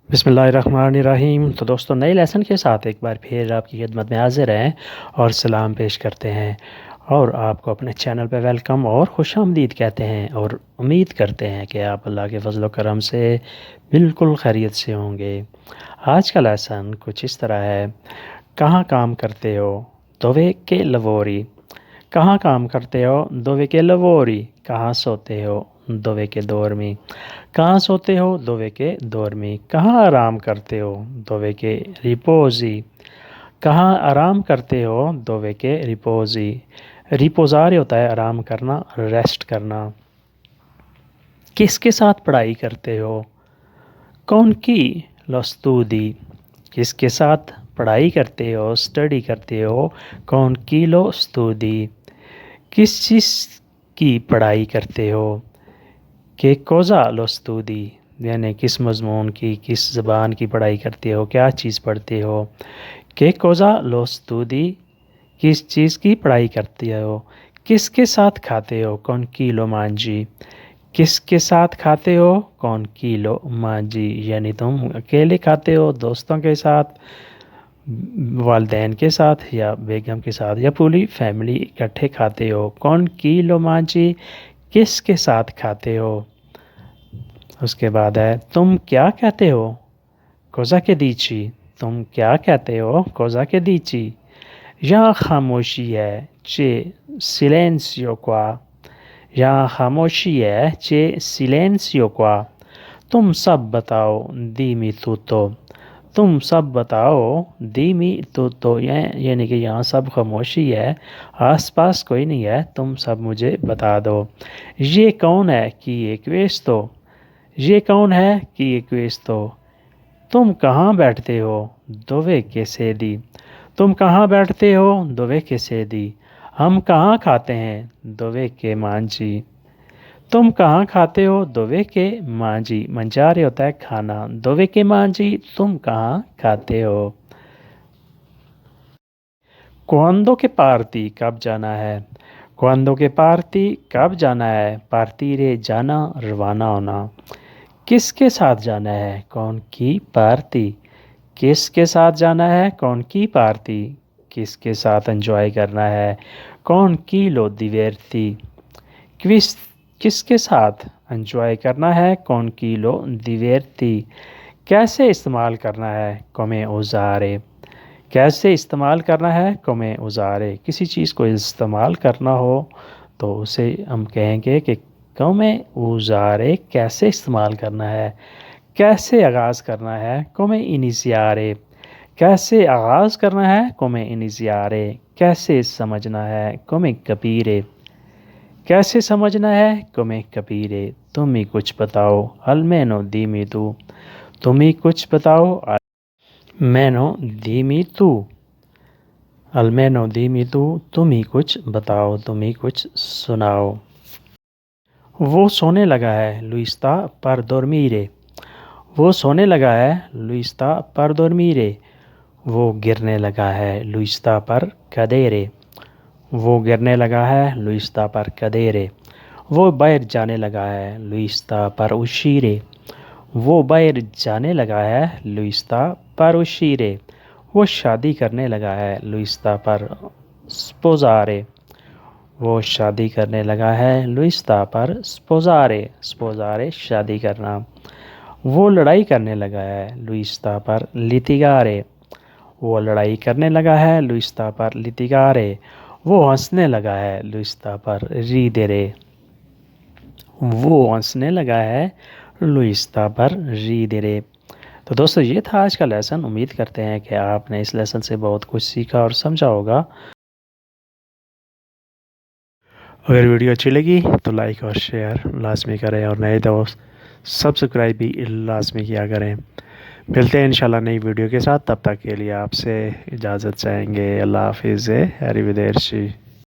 बिस्मिल्लाहिर्रहमानिर्रहीम। तो दोस्तों, नए लेसन के साथ एक बार फिर आपकी खिदमत में हाजिर हैं और सलाम पेश करते हैं और आपको अपने चैनल पे वेलकम और खुशामदीद कहते हैं और उम्मीद करते हैं कि आप अल्लाह के फजल करम से बिल्कुल खैरियत से होंगे। आज का लेसन कुछ इस तरह है। कहाँ काम करते हो? दोवे के लवोरी। कहाँ काम करते हो? दोवे के लवोरी। कहाँ सोते हो? दोवे के दौर में। कहाँ सोते हो? दोवे के दौर में। कहाँ आराम करते हो? दोवे के रिपोजी। कहाँ आराम करते हो? दोवे के रिपोजी। रिपोज़ार होता है आराम करना, रेस्ट करना। किसके साथ पढ़ाई करते हो? कौन की लो स्टूदी। किसके साथ पढ़ाई करते हो, स्टडी करते हो? कौन की लो स्टूदी। किस चीज़ की पढ़ाई करते हो? कि कोज़ा लो स्टूदी, यानी किस मज़मून की, किस ज़बान की पढ़ाई करते हो, क्या चीज़ पढ़ते हो। कि कोज़ा लो स्टूदी, किस चीज़ की पढ़ाई करते हो। किसके साथ खाते हो? कौन किलो मांझी। किसके साथ खाते हो? कौन किलो मांझी, यानी तुम अकेले खाते हो, दोस्तों के साथ, वालदैन के साथ या बेगम के साथ या पूरी फैमिली इकट्ठे खाते हो। कौन किलो मांझी, किसके साथ खाते हो। उसके बाद है तुम क्या कहते हो? कोज़ा के दीची। तुम क्या कहते हो? कोज़ा के दीची। यहाँ खामोशी है, चे सिलेंसियो क्वा। यहाँ खामोशी है, चे सिलेंसियो क्वा। तुम सब बताओ, दीमी तुतो। तुम सब बताओ, दीमी तुतो, यानी कि यहाँ सब खामोशी है, आसपास कोई नहीं है, तुम सब मुझे बता दो। ये कौन है कि ये क्वेस्तो। ये कौन है कि ये क्वेस्तो। तुम कहाँ बैठते हो? दोवे के सेदी। तुम कहाँ बैठते हो? दोवे के सेदी। हम कहाँ खाते हैं? दोवे के मांझी। तुम कहाँ खाते हो? दोवे के मांझी। मंजारे होता है खाना। दोवे के मांझी, तुम कहाँ खाते हो। क्वांदो के पार्टी, कब जाना है? क्वांदो के पार्टी, कब जाना है? पार्टीरे, जाना, रवाना होना। किसके साथ जाना है? कौन की पार्टी। किसके साथ जाना है? कौन की पार्टी। किसके साथ एंजॉय करना है? कौन की लो दिवेर्ती। क्विस किसके साथ एंजॉय करना है? कौन की लो दिवेर्ती। कैसे इस्तेमाल करना है? कोमे उजारे। कैसे इस्तेमाल करना है? कोमे उजारे। किसी चीज़ को इस्तेमाल करना हो तो उसे हम कहेंगे कि कोमे उजारे, कैसे इस्तेमाल करना है। कैसे आगाज़ करना है? कोमे इनिशियारे। कैसे आगाज़ करना है? कोमे इनिशियारे। कैसे समझना है? कोमे कबीरे। कैसे समझना है? कोमे कबीरे। तुम ही कुछ बताओ, अलमेनो दीमी तू। तुम ही कुछ बताओ, मैनो दीमी तू। अलमेनो दीमी तू, तुम ही कुछ बताओ, तुम ही कुछ सुनाओ। वो सोने लगा है, लुइस्ता पर dormire। वो सोने लगा है, लुइस्ता पर dormire। वो गिरने लगा है, लुइस्ता पर cadere। वो गिरने लगा है, लुइस्ता पर cadere। वो बाहर जाने लगा है, लुइस्ता पर uscire। वो बाहर जाने लगा है, लुइस्ता पर uscire। वो शादी करने लगा है, लुइस्ता पर sposare। वो शादी करने लगा है, लुइस्ता पर स्पोजारे। स्पोजारे, शादी करना। वो लड़ाई करने लगा है, लुइस्ता पर लितिगारे। वो लड़ाई करने लगा है, लुइस्ता पर लितिगारे। वो हंसने लगा है, लुइस्ता पर रीदेरे। वो हंसने लगा है, लुइस्ता पर रीदेरे। तो दोस्तों, ये था आज का लेसन। उम्मीद करते हैं कि आपने इस लेसन से बहुत कुछ सीखा और समझा होगा। अगर वीडियो अच्छी लगी तो लाइक और शेयर लाजमी करें और नए दोस्त सब्सक्राइब भी लाजमी किया करें। मिलते हैं इंशाल्लाह नई वीडियो के साथ। तब तक के लिए आपसे इजाज़त चाहेंगे। अल्लाह हाफिज़। अरिवदेर्शी।